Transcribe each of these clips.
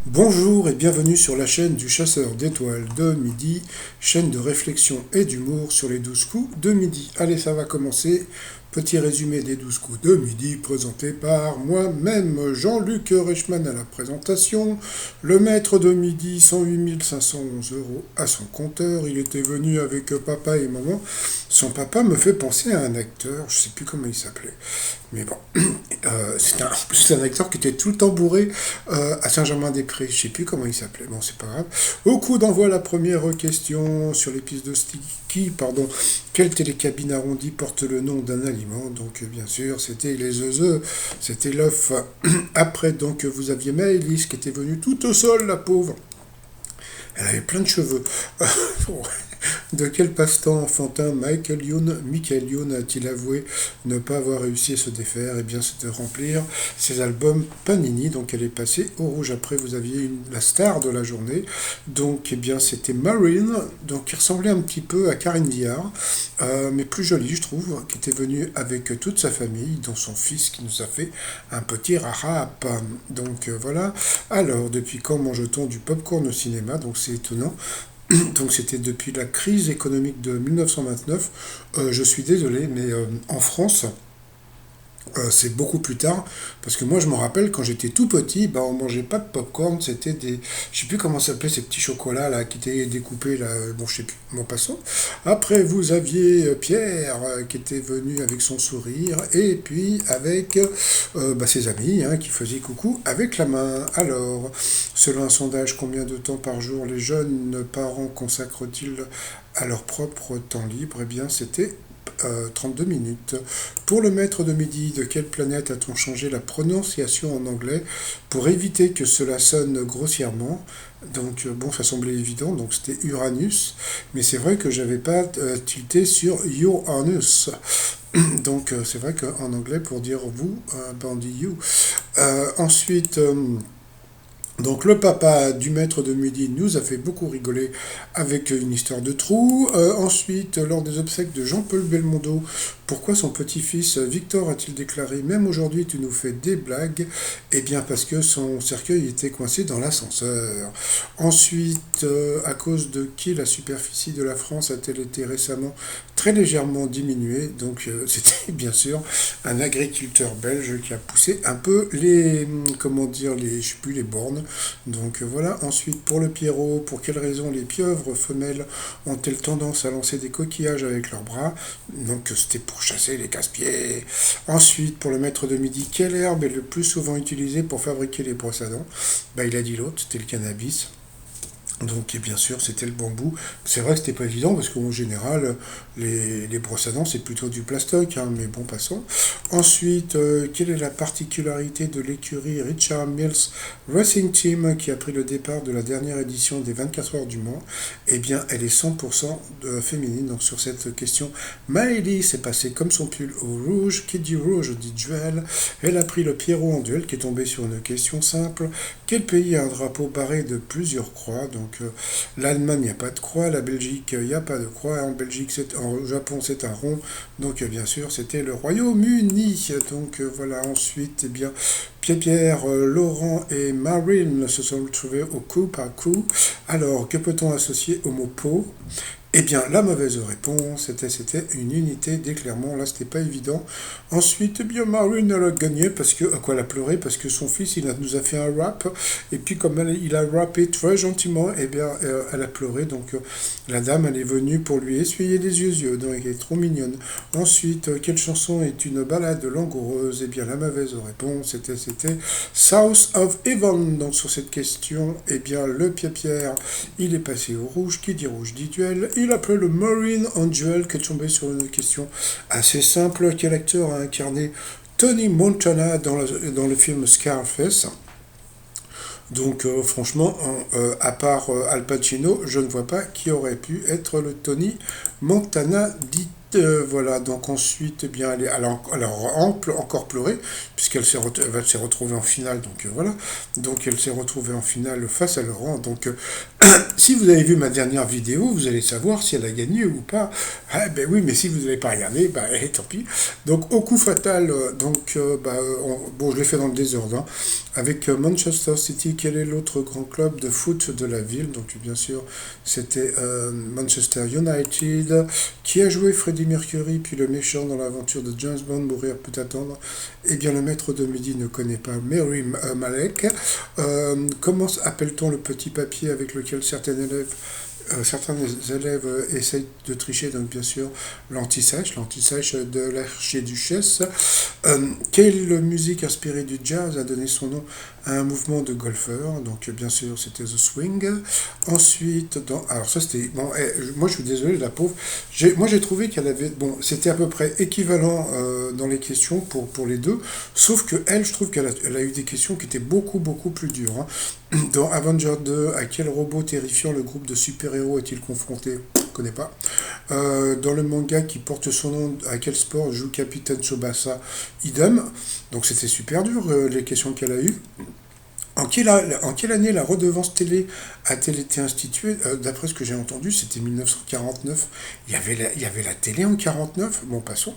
Bonjour et bienvenue sur la chaîne du chasseur d'étoiles de midi, chaîne de réflexion et d'humour sur les 12 coups de midi. Allez, ça va commencer. Petit résumé des 12 coups de midi présenté par moi-même, Jean-Luc Reichmann à la présentation. Le maître de midi, 108 511 euros à son compteur. Il était venu avec papa et maman. Son papa me fait penser à un acteur, je sais plus comment il s'appelait. Mais bon, c'est un acteur qui était tout le temps bourré à Saint-Germain-des-Prés. Je sais plus comment il s'appelait. Bon, c'est pas grave. Au coup d'envoi, la première question sur les pistes de ski. Pardon. Quelle télécabine arrondie porte le nom d'un aliment? Donc, bien sûr, c'était les œufs. C'était l'œuf. Après, donc, vous aviez Maëlys qui était venue toute seule, la pauvre. Elle avait plein de cheveux. De quel passe-temps enfantin Michael Youn a-t-il avoué ne pas avoir réussi à se défaire? Eh bien, c'est de remplir ses albums Panini. Donc, elle est passée au rouge. Après, vous aviez la star de la journée. Donc, eh bien, c'était Marine. Donc, qui ressemblait un petit peu à Karine Diard, mais plus jolie, je trouve, qui était venue avec toute sa famille, dont son fils qui nous a fait un petit rap. Donc, voilà. Alors, depuis quand mange-t-on du popcorn au cinéma? Donc, c'est étonnant. Donc c'était depuis la crise économique de 1929. Je suis désolé, mais en France, c'est beaucoup plus tard, parce que moi je me rappelle quand j'étais tout petit, bah, on mangeait pas de popcorn, c'était des, je sais plus comment ça s'appelait ces petits chocolats là qui étaient découpés là, bon je sais plus, bon passons. Après vous aviez Pierre qui était venu avec son sourire et puis avec bah, ses amis qui faisaient coucou avec la main. Alors, selon un sondage, combien de temps par jour les jeunes parents consacrent-ils à leur propre temps libre? Eh bien c'était 32 minutes. Pour le maître de midi, de quelle planète a-t-on changé la prononciation en anglais pour éviter que cela sonne grossièrement? Donc, bon, ça semblait évident, donc c'était Uranus, mais c'est vrai que j'avais pas tilté sur Uranus. Donc, c'est vrai qu'en anglais, pour dire vous, ben on dit you. Ensuite, donc le papa du maître de midi nous a fait beaucoup rigoler avec une histoire de trou. Ensuite, lors des obsèques de Jean-Paul Belmondo, pourquoi son petit-fils Victor a-t-il déclaré «Même aujourd'hui tu nous fais des blagues?» Eh bien parce que son cercueil était coincé dans l'ascenseur. Ensuite, à cause de qui la superficie de la France a-t-elle été récemment très légèrement diminuée? Donc c'était bien sûr un agriculteur belge qui a poussé un peu les, comment dire, les, je sais plus, les bornes. Donc voilà. Ensuite, pour le Pierrot, pour quelle raison les pieuvres femelles ont-elles tendance à lancer des coquillages avec leurs bras? Donc c'était pour chasser les casse-pieds. Ensuite, pour le maître de midi, quelle herbe est le plus souvent utilisée pour fabriquer les brosses à dents? Bah, il a dit l'autre, c'était le cannabis. Donc, et bien sûr, c'était le bambou. C'est vrai que c'était pas évident parce qu'en général, les brosses à dents, c'est plutôt du plastoc, mais bon, passons. Ensuite, quelle est la particularité de l'écurie Richard Mills Racing Team qui a pris le départ de la dernière édition des 24 heures du Mans? Eh bien, elle est 100% féminine. Donc, sur cette question, Maëlys s'est passée comme son pull au rouge. Qui dit rouge dit duel. Elle a pris le Pierrot en duel qui est tombé sur une question simple. Quel pays a un drapeau barré de plusieurs croix? Donc l'Allemagne, il n'y a pas de croix, la Belgique, il n'y a pas de croix, en Belgique, en Japon, c'est un rond. Donc bien sûr, c'était le Royaume-Uni. Donc voilà, ensuite, eh bien, Pierre, Laurent et Marine se sont retrouvés au coup par coup. Alors, que peut-on associer au mot pot? Eh bien, la mauvaise réponse, c'était une unité d'éclairement. Là, c'était pas évident. Ensuite, eh bien, Marine, elle a gagné parce que, quoi, elle a pleuré parce que son fils, nous a fait un rap. Et puis, comme il a rappé très gentiment, eh bien, elle a pleuré. Donc, la dame, elle est venue pour lui essuyer les yeux. Donc, elle est trop mignonne. Ensuite, quelle chanson est une balade langoureuse? Eh bien, la mauvaise réponse, c'était South of Heaven. Donc, sur cette question, eh bien, le Pierre, il est passé au rouge. Qui dit rouge dit duel. Il appelle le Marine en duel, qui est tombé sur une question assez simple. Quel acteur a incarné Tony Montana dans le film Scarface? Donc franchement, à part Al Pacino, je ne vois pas qui aurait pu être le Tony Montana, dit Voilà, donc ensuite, eh bien, elle a encore pleuré, puisqu'elle elle s'est retrouvée en finale, donc voilà. Donc elle s'est retrouvée en finale face à Laurent. Donc si vous avez vu ma dernière vidéo, vous allez savoir si elle a gagné ou pas. Ah ben oui, mais si vous n'avez pas regardé, bah tant pis. Donc au coup fatal, bon, je l'ai fait dans le désordre, hein, avec Manchester City. Quel est l'autre grand club de foot de la ville? Donc bien sûr, c'était Manchester United. Qui a joué Freddie Mercury, puis le méchant dans l'aventure de James Bond, Mourir peut attendre? Eh bien, le maître de midi ne connaît pas Mary Malek. Comment appelle-t-on le petit papier avec lequel certains élèves essayent de tricher? Donc bien sûr l'anti-sèche de l'archiduchesse. Quelle musique inspirée du jazz a donné son nom à un mouvement de golfeurs? Donc bien sûr c'était The Swing. Ensuite, alors ça c'était bon. Moi je suis désolé, la pauvre. Moi j'ai trouvé qu'elle avait bon, c'était à peu près équivalent dans les questions pour les deux, sauf que elle, je trouve qu'elle a eu des questions qui étaient beaucoup plus dures, hein. Dans Avenger 2, à quel robot terrifiant le groupe de super-héros est-il confronté? Je ne connais pas. Dans le manga qui porte son nom, à quel sport joue Capitaine Tsubasa? Idem. Donc c'était super dur, les questions qu'elle a eues. En quelle année la redevance télé a-t-elle été instituée? D'après ce que j'ai entendu, c'était 1949. Il y avait la télé en 49. Bon, passons.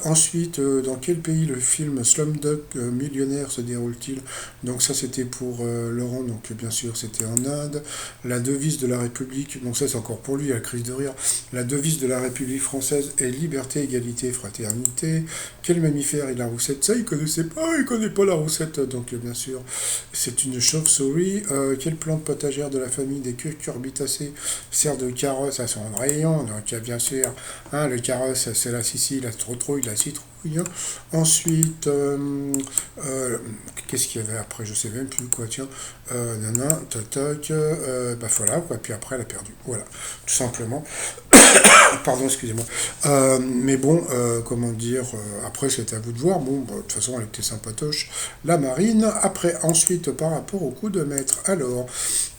Ensuite, dans quel pays le film Slumdog Millionnaire se déroule-t-il? Donc ça, c'était pour Laurent. Donc bien sûr, c'était en Inde. La devise de la République, donc ça c'est encore pour lui, la crise de rire. La devise de la République française est liberté, égalité, fraternité. Quel mammifère est la roussette? Ça, il connaissait pas. Il connaît pas la roussette. Donc bien sûr. C'est une chauve-souris. Quelle plante potagère de la famille des cucurbitacées sert de carrosse à son rayon? Donc, bien sûr, hein, le carrosse, c'est la Sicile, la trouille, la citrouille. Hein. Ensuite, qu'est-ce qu'il y avait après? Je sais même plus quoi. Tiens, bah voilà, quoi. Puis après, elle a perdu. Voilà, tout simplement. Pardon, excusez-moi. Mais bon, comment dire, après c'est à vous de voir. Bon, bah, de toute façon, elle était sympatoche. La marine. Après, ensuite, par rapport au coup de maître. Alors,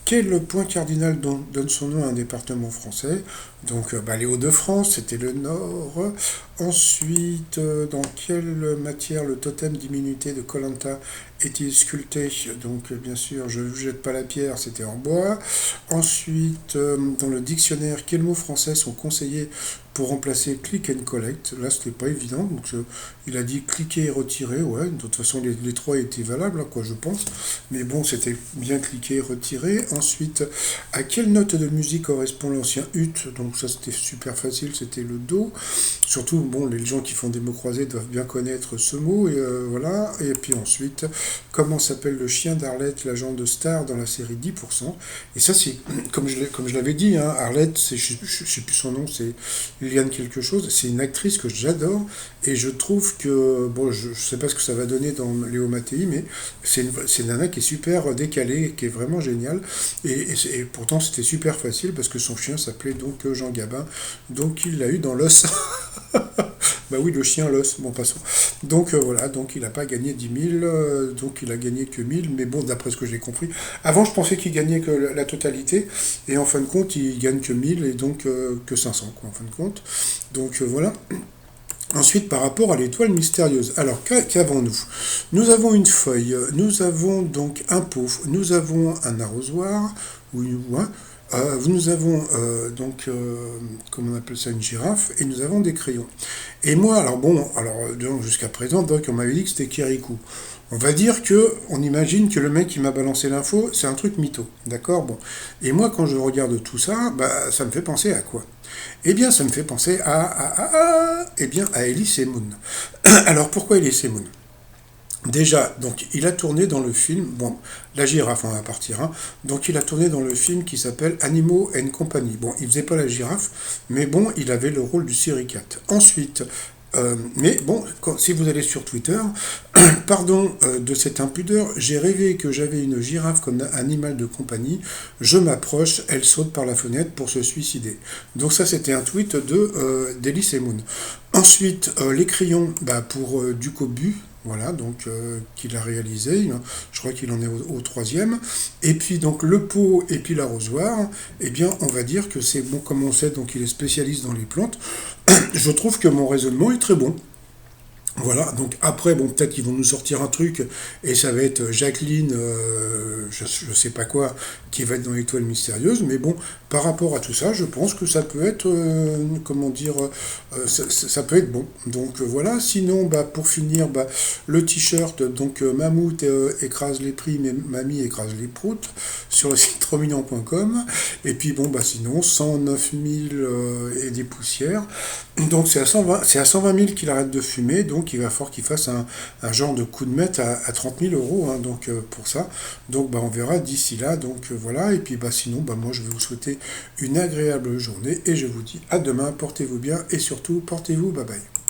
quel point cardinal donne son nom à un département français? Donc, les Hauts-de-France, c'était le Nord. Ensuite, dans quelle matière le totem d'immunité de koh est-il sculpté? Donc, bien sûr, je ne jette pas la pierre, c'était en bois. Ensuite, dans le dictionnaire, quels mots français sont conseillés pour remplacer click and collect? Là, c'était pas évident. Donc, il a dit cliquer et retirer. Ouais, de toute façon, les trois étaient valables, hein, quoi, je pense. Mais bon, c'était bien cliquer et retirer. Ensuite, à quelle note de musique correspond l'ancien ut? Donc, ça, c'était super facile, c'était le do. Surtout, bon, les gens qui font des mots croisés doivent bien connaître ce mot. Et voilà. Et puis ensuite, comment s'appelle le chien d'Arlette, l'agent de Star dans la série 10%? Et ça, c'est, comme je l'avais dit, hein, Arlette, je ne sais plus son nom, c'est Liliane quelque chose. C'est une actrice que j'adore. Et je trouve que, bon, je ne sais pas ce que ça va donner dans Léo Mattei, mais c'est une nana qui est super décalée, qui est vraiment géniale. Et pourtant, c'était super facile parce que son chien s'appelait donc Jean Gabin. Donc, il l'a eu dans l'os. Bah oui, le chien, l'os. Bon, passons. Donc, voilà. Donc, il n'a pas gagné 10 000. Donc, il a gagné que 1000. Mais bon, d'après ce que j'ai compris. Avant, je pensais qu'il gagnait que la totalité. Et en fin de compte, il gagne que 1000 et donc que 500, quoi, en fin de compte. Donc, voilà. Ensuite, par rapport à l'étoile mystérieuse. Alors, qu'avons-nous? Nous avons une feuille, nous avons donc un pot, nous avons un arrosoir, nous avons comment on appelle ça, une girafe, et nous avons des crayons. Et moi, donc, jusqu'à présent, donc, on m'avait dit que c'était Kirikou. On va dire on imagine que le mec qui m'a balancé l'info, c'est un truc mytho, d'accord? Bon. Et moi, quand je regarde tout ça, ça me fait penser à quoi? Eh bien, ça me fait penser à Elie Moon. Alors, pourquoi Elie Moon? Déjà, donc, il a tourné dans le film, bon, la girafe, on va partir, hein. Donc, il a tourné dans le film qui s'appelle Animaux and Company. Bon, il faisait pas la girafe, mais bon, il avait le rôle du suricate. Ensuite, mais bon, si vous allez sur Twitter, pardon de cette impudeur, j'ai rêvé que j'avais une girafe comme animal de compagnie, je m'approche, elle saute par la fenêtre pour se suicider. Donc ça, c'était un tweet d'Elie Moon. Ensuite, les crayons, pour Ducobu, Voilà, donc qu'il a réalisé. Je crois qu'il en est au troisième. Et puis donc le pot et puis l'arrosoir, eh bien on va dire que c'est bon comme on sait, donc il est spécialiste dans les plantes. Je trouve que mon raisonnement est très bon. Voilà, donc après, bon, peut-être qu'ils vont nous sortir un truc, et ça va être Jacqueline, je sais pas quoi, qui va être dans l'étoile mystérieuse, mais bon, par rapport à tout ça, je pense que ça peut être, comment dire, ça peut être bon. Donc voilà, sinon, bah, pour finir, bah, le t-shirt, donc Mammouth écrase les prix, mais Mamie écrase les proutes, sur le site trominant.com, et puis bon, bah sinon, 109 000 et des poussières, donc c'est à 120 000 qu'il arrête de fumer, donc il va falloir qu'il fasse un genre de coup de maître à 30 000 euros, hein, donc pour ça. Donc bah, on verra d'ici là, donc voilà, et puis bah, sinon bah, moi je vais vous souhaiter une agréable journée et je vous dis à demain, portez-vous bien et surtout portez-vous, bye bye.